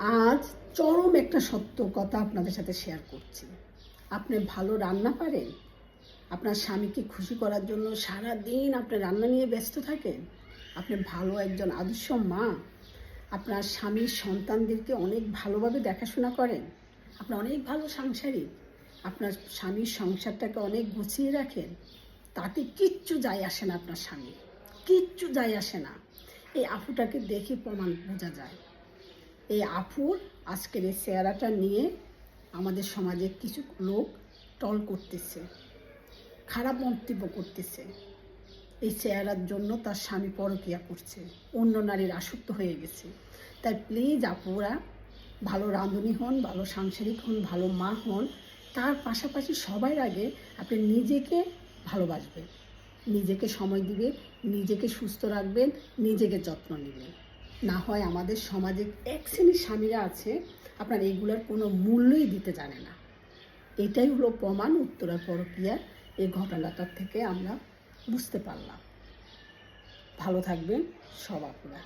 আজ চরম একটা সত্য কথা আপনাদের সাথে শেয়ার করছি। আপনি ভালো রান্না পারেন? আপনার স্বামীকে খুশি করার জন্য সারা দিন আপনি রান্না নিয়ে ব্যস্ত থাকেন? আপনি ভালো একজন আদর্শ মা? আপনার স্বামীর সন্তানদেরকে অনেক ভালোভাবে দেখাশোনা করেন? আপনি অনেক ভালো সাংসারিক? আপনার স্বামীর সংসারটাকে অনেক গুছিয়ে রাখেন? তাতে কিচ্ছু যায় আসে না আপনার স্বামী, কিচ্ছু যায় আসে না। এই আপুটাকে দেখে প্রমাণ বোঝা যায়। এই আপুর আজকের এই চেহারাটা নিয়ে আমাদের সমাজে কিছু লোক টল করতেছে, খারাপ মন্তব্য করতেছে। এই চেহারার জন্য তার স্বামী পরকীয়া করছে, অন্য নারীর আসক্ত হয়ে গেছে। তাই প্লিজ আপুরা ভালো রাঁধুনি হন, ভালো সাংসারিক হন, ভালো মা হন। তার পাশাপাশি সবার আগে আপনি নিজেকে ভালোবাসবেন, নিজেকে সময় দিবেন, নিজেকে সুস্থ রাখবেন, নিজেকে যত্ন নেবেন। না হয় আমাদের সমাজে এক শ্রেণীর স্বামীরা আছে আপনার এইগুলোর কোনো মূল্যই দিতে জানে না। এটাই হলো প্রমাণ উত্তরার পরকীয়ার এই ঘটনাটার থেকে আমরা বুঝতে পারলাম। ভালো থাকবেন সব আপুরা।